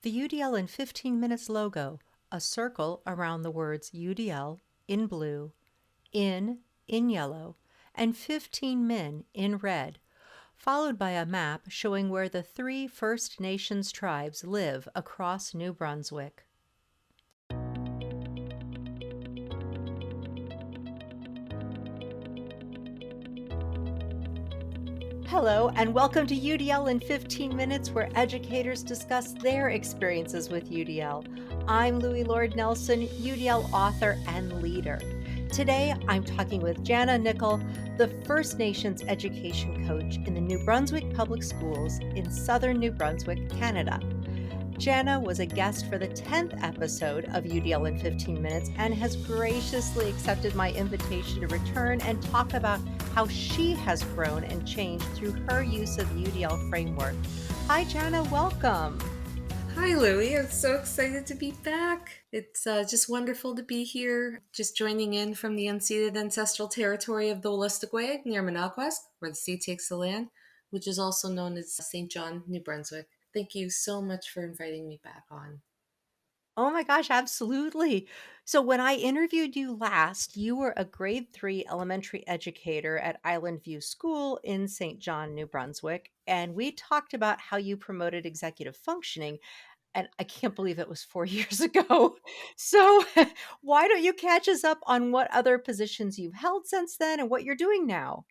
The UDL in 15 Minutes logo, a circle around the words UDL in blue, in yellow, and 15 Min in red, followed by a map showing where the three First Nations tribes live across New Brunswick. Hello, and welcome to UDL in 15 Minutes, where educators discuss their experiences with UDL. I'm Louie Lord Nelson, UDL author and leader. Today, I'm talking with Jana Nicol, the First Nations education coach in the New Brunswick Public Schools in southern New Brunswick, Canada. Jana was a guest for the 10th episode of UDL in 15 Minutes and has graciously accepted my invitation to return and talk about how she has grown and changed through her use of UDL framework. Hi, Jana, welcome. Hi, Louie. I'm so excited to be back. It's just wonderful to be here, just joining in from the unceded ancestral territory of the Wolastoqiyik near Manaquest, where the sea takes the land, which is also known as St. John, New Brunswick. Thank you so much for inviting me back on. Oh my gosh, absolutely. So, when I interviewed you last, you were a grade 3 elementary educator at Island View School in St. John, New Brunswick. And we talked about how you promoted executive functioning. And I can't believe it was 4 years ago. So, why don't you catch us up on what other positions you've held since then and what you're doing now?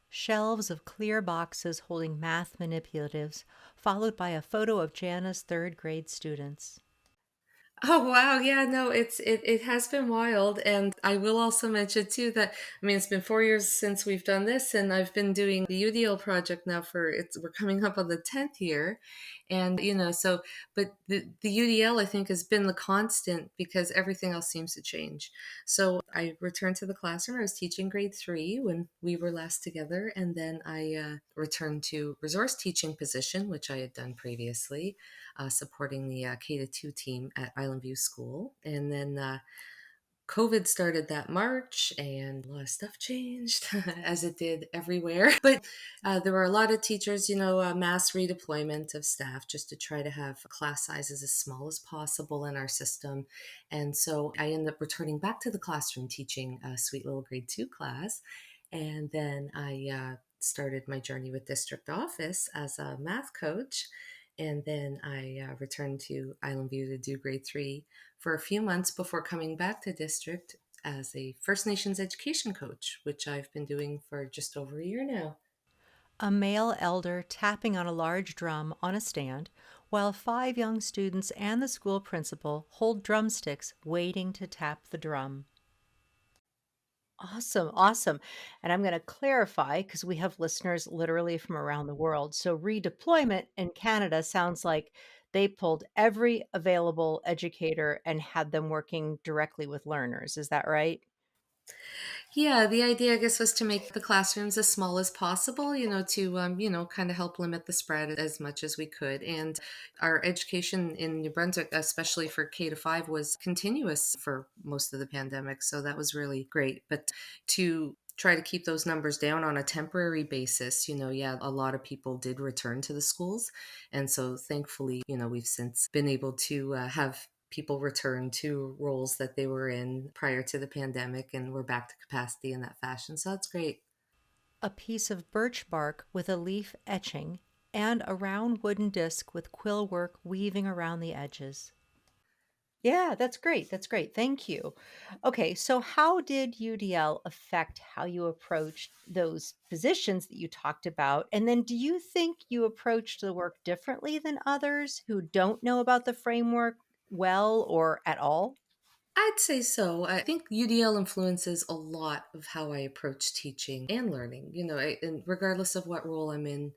Shelves of clear boxes holding math manipulatives, followed by a photo of Jana's third grade students. Oh wow, yeah, no, it has been wild, and I will also mention too that it's been 4 years since we've done this, and I've been doing the UDL project now for we're coming up on the 10th year, and so but the UDL I think has been the constant because everything else seems to change. So I returned to the classroom. I was teaching grade 3 when we were last together, and then I returned to resource teaching position, which I had done previously, supporting the K to 2 team at Island View School. And then COVID started that March, and a lot of stuff changed, as it did everywhere. But there were a lot of teachers, mass redeployment of staff just to try to have class sizes as small as possible in our system. And so I ended up returning back to the classroom teaching a sweet little grade 2 class. And then I started my journey with district office as a math coach. And then I returned to Island View to do grade 3 for a few months before coming back to district as a First Nations education coach, which I've been doing for just over a year now. A male elder tapping on a large drum on a stand, while 5 young students and the school principal hold drumsticks waiting to tap the drum. Awesome, awesome. And I'm going to clarify because we have listeners literally from around the world. So, redeployment in Canada sounds like they pulled every available educator and had them working directly with learners. Is that right? Yeah, the idea, I guess, was to make the classrooms as small as possible, to, kind of help limit the spread as much as we could. And our education in New Brunswick, especially for K to 5, was continuous for most of the pandemic. So that was really great. But to try to keep those numbers down on a temporary basis, yeah, a lot of people did return to the schools. And so thankfully, we've since been able to have people return to roles that they were in prior to the pandemic, and we're back to capacity in that fashion. So that's great. A piece of birch bark with a leaf etching, and a round wooden disc with quill work weaving around the edges. Yeah, that's great. That's great. Thank you. Okay, so how did UDL affect how you approached those positions that you talked about? And then do you think you approached the work differently than others who don't know about the framework well or at all? I'd say so. I think UDL influences a lot of how I approach teaching and learning, and regardless of what role I'm in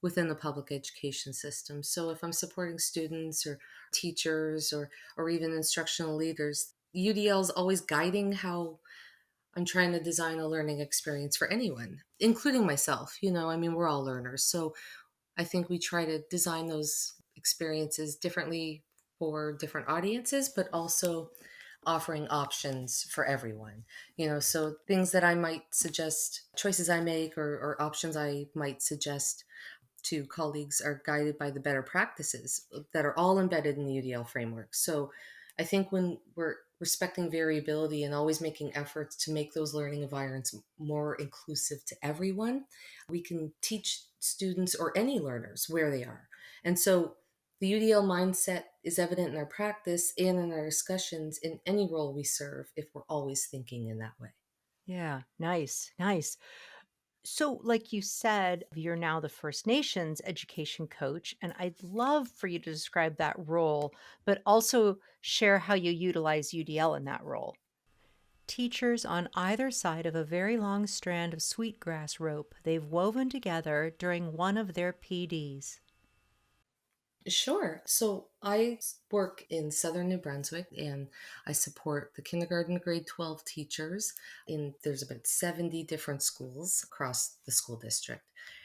within the public education system. So if I'm supporting students or teachers or even instructional leaders, UDL is always guiding how I'm trying to design a learning experience for anyone, including myself. We're all learners. So I think we try to design those experiences differently for different audiences, but also offering options for everyone. So things that I might suggest, choices I make, or options I might suggest to colleagues are guided by the better practices that are all embedded in the UDL framework. So I think when we're respecting variability and always making efforts to make those learning environments more inclusive to everyone, we can teach students or any learners where they are. And so the UDL mindset is evident in our practice and in our discussions in any role we serve if we're always thinking in that way. Yeah, nice, nice. So, like you said, you're now the First Nations education coach, and I'd love for you to describe that role, but also share how you utilize UDL in that role. Teachers on either side of a very long strand of sweetgrass rope they've woven together during one of their PDs. Sure. So I work in southern New Brunswick and I support the kindergarten to grade 12 teachers in there's about 70 different schools across the school district.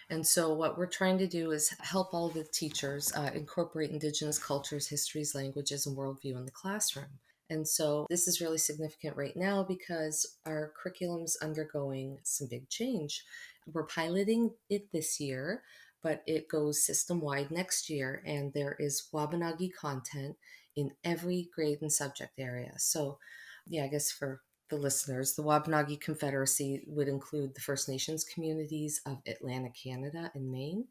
And so what we're trying to do is help all the teachers incorporate indigenous cultures, histories, languages, and worldview in the classroom. And so this is really significant right now because our curriculum's undergoing some big change. We're piloting it this year, but it goes system wide next year, and there is Wabanagi content in every grade and subject area. So, yeah, I guess for the listeners, the Wabanagi Confederacy would include the First Nations communities of Atlantic Canada and Maine.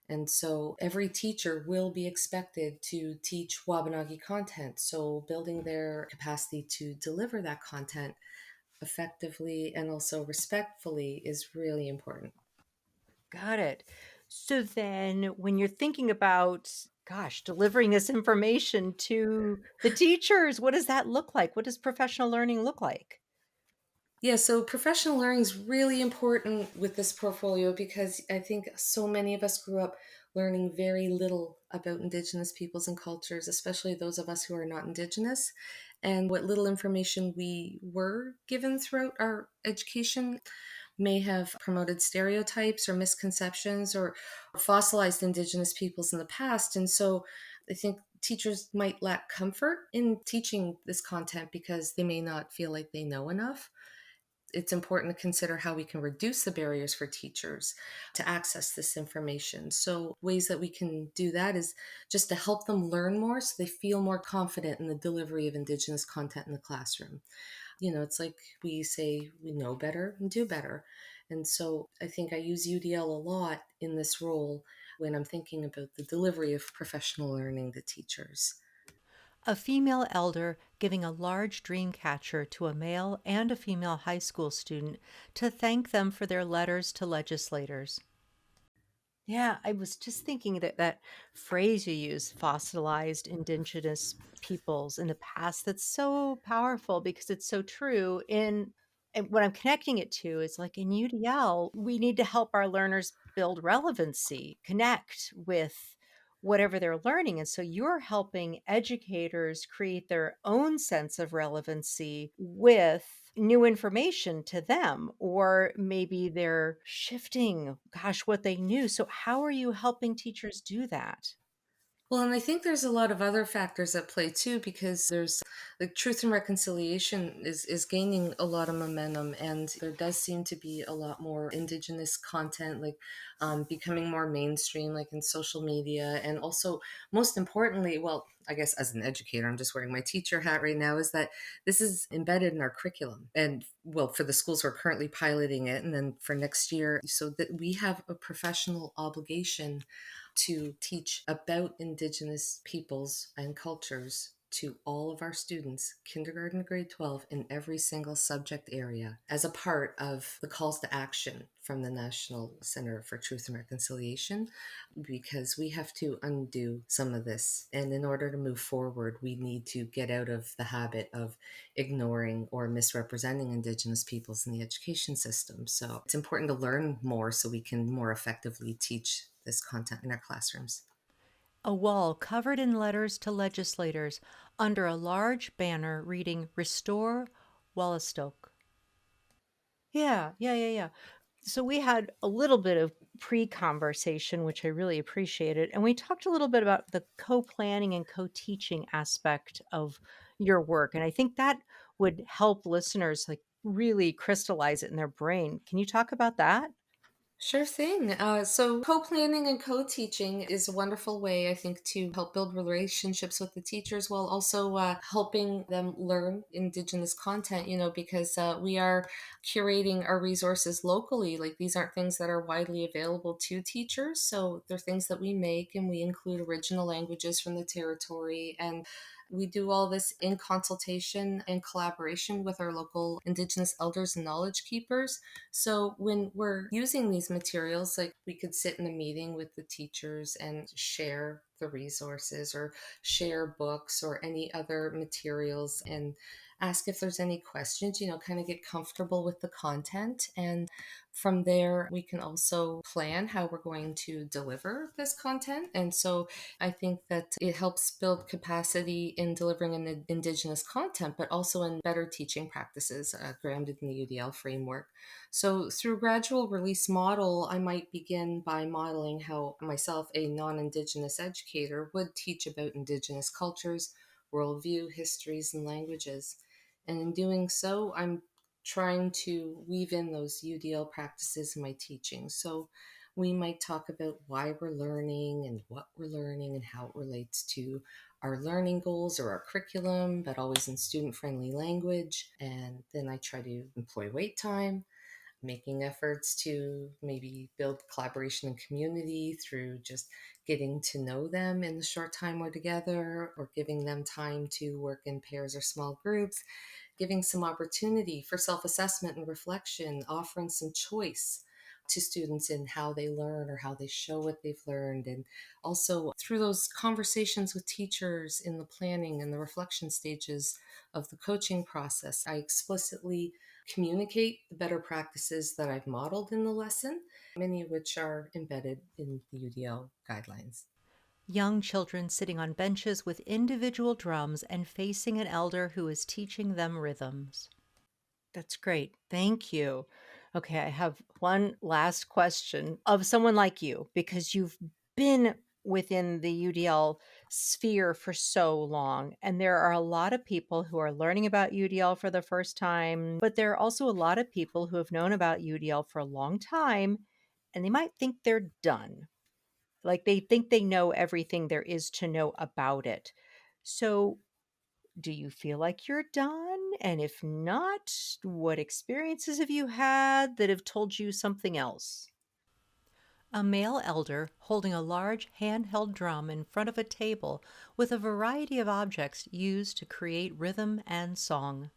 And so every teacher will be expected to teach Wabanagi content. So building their capacity to deliver that content effectively and also respectfully is really important. Got it. So then, when you're thinking about, gosh, delivering this information to the teachers, what does that look like? What does professional learning look like? Yeah, so professional learning is really important with this portfolio because I think so many of us grew up learning very little about Indigenous peoples and cultures, especially those of us who are not Indigenous. And what little information we were given throughout our education may have promoted stereotypes or misconceptions or fossilized Indigenous peoples in the past. And so I think teachers might lack comfort in teaching this content because they may not feel like they know enough. It's important to consider how we can reduce the barriers for teachers to access this information. So, ways that we can do that is just to help them learn more so they feel more confident in the delivery of Indigenous content in the classroom. You know, it's like we say we know better and do better. And so I think I use UDL a lot in this role when I'm thinking about the delivery of professional learning to teachers. A female elder giving a large dream catcher to a male and a female high school student to thank them for their letters to legislators. Yeah, I was just thinking that that phrase you use, fossilized indigenous peoples in the past, that's so powerful because it's so true. And what I'm connecting it to is like in UDL, we need to help our learners build relevancy, connect with whatever they're learning. And so you're helping educators create their own sense of relevancy with new information to them, or maybe they're shifting, gosh, what they knew. So, how are you helping teachers do that? Well, and I think there's a lot of other factors at play too, because there's like truth and reconciliation is gaining a lot of momentum, and there does seem to be a lot more Indigenous content, like becoming more mainstream, like in social media, and also most importantly, well, I guess as an educator, I'm just wearing my teacher hat right now, is that this is embedded in our curriculum, and well, for the schools who are currently piloting it, and then for next year, so that we have a professional obligation to teach about Indigenous peoples and cultures to all of our students, kindergarten to grade 12, in every single subject area as a part of the calls to action from the National Center for Truth and Reconciliation, because we have to undo some of this. And in order to move forward, we need to get out of the habit of ignoring or misrepresenting Indigenous peoples in the education system. So it's important to learn more so we can more effectively teach this content in our classrooms. A wall covered in letters to legislators under a large banner reading Restore Wallastoke. Yeah. So we had a little bit of pre-conversation, which I really appreciated, and we talked a little bit about the co-planning and co-teaching aspect of your work, and I think that would help listeners like really crystallize it in their brain. Can you talk about that? Sure thing. So, co planning and co teaching is a wonderful way, I think, to help build relationships with the teachers while also helping them learn Indigenous content, because we are curating our resources locally. Like, these aren't things that are widely available to teachers. So, they're things that we make, and we include original languages from the territory. And we do all this in consultation and collaboration with our local Indigenous elders and knowledge keepers. So when we're using these materials, like we could sit in a meeting with the teachers and share the resources or share books or any other materials and ask if there's any questions, kind of get comfortable with the content. And from there, we can also plan how we're going to deliver this content. And so I think that it helps build capacity in delivering an Indigenous content, but also in better teaching practices grounded in the UDL framework. So, through gradual release model, I might begin by modeling how myself, a non Indigenous educator, would teach about Indigenous cultures, worldview, histories, and languages. And in doing so, I'm trying to weave in those UDL practices in my teaching. So, we might talk about why we're learning and what we're learning and how it relates to our learning goals or our curriculum, but always in student friendly language. And then I try to employ wait time, making efforts to maybe build collaboration and community through just getting to know them in the short time we're together, or giving them time to work in pairs or small groups, giving some opportunity for self assessment and reflection, offering some choice to students in how they learn or how they show what they've learned. And also through those conversations with teachers in the planning and the reflection stages of the coaching process, I explicitly communicate the better practices that I've modeled in the lesson, many of which are embedded in the UDL guidelines. Young children sitting on benches with individual drums and facing an elder who is teaching them rhythms. That's great. Thank you. Okay, I have one last question of someone like you, because you've been within the UDL sphere for so long. And there are a lot of people who are learning about UDL for the first time, but there are also a lot of people who have known about UDL for a long time and they might think they're done. Like they think they know everything there is to know about it. So, do you feel like you're done? And if not, what experiences have you had that have told you something else? A male elder holding a large handheld drum in front of a table with a variety of objects used to create rhythm and song.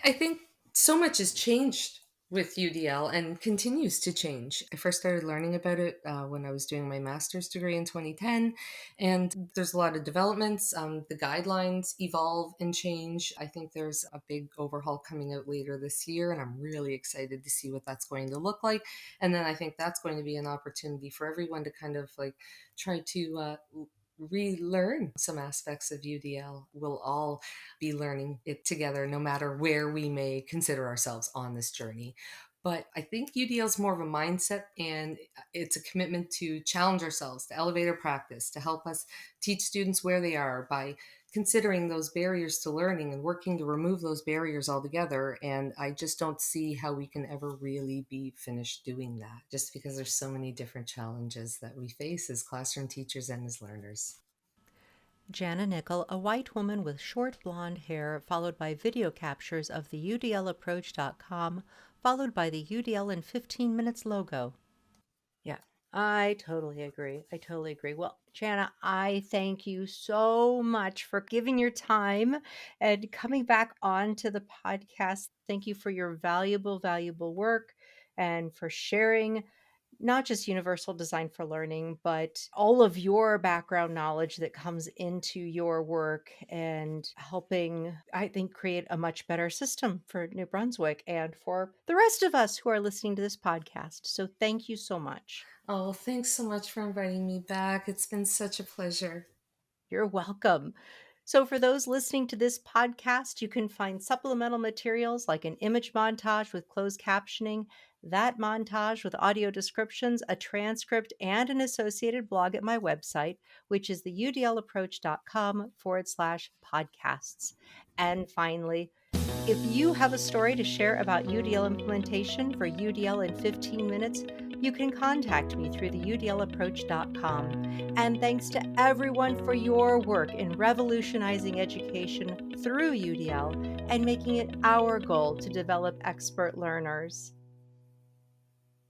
I think so much has changed with UDL and continues to change. I first started learning about it when I was doing my master's degree in 2010, and there's a lot of developments. The guidelines evolve and change. I think there's a big overhaul coming out later this year, and I'm really excited to see what that's going to look like. And then I think that's going to be an opportunity for everyone to kind of like try to relearn some aspects of UDL. We'll all be learning it together, no matter where we may consider ourselves on this journey. But I think UDL is more of a mindset, and it's a commitment to challenge ourselves, to elevate our practice, to help us teach students where they are by considering those barriers to learning and working to remove those barriers altogether. And I just don't see how we can ever really be finished doing that, just because there's so many different challenges that we face as classroom teachers and as learners. Jana Nicol, a white woman with short blonde hair, followed by video captures of the UDLapproach.com, followed by the UDL in 15 minutes logo. Yeah, I totally agree. I totally agree. Well, Jana, I thank you so much for giving your time and coming back onto the podcast. Thank you for your valuable, valuable work and for sharing not just universal design for learning, but all of your background knowledge that comes into your work and helping, I think, create a much better system for New Brunswick and for the rest of us who are listening to this podcast. So thank you so much. Oh, thanks so much for inviting me back. It's been such a pleasure. You're welcome. So, for those listening to this podcast, you can find supplemental materials like an image montage with closed captioning, that montage with audio descriptions, a transcript, and an associated blog at my website, which is the udlapproach.com/podcasts. And finally, if you have a story to share about UDL implementation for UDL in 15 minutes, You can contact me through the udlapproach.com. And thanks to everyone for your work in revolutionizing education through UDL and making it our goal to develop expert learners.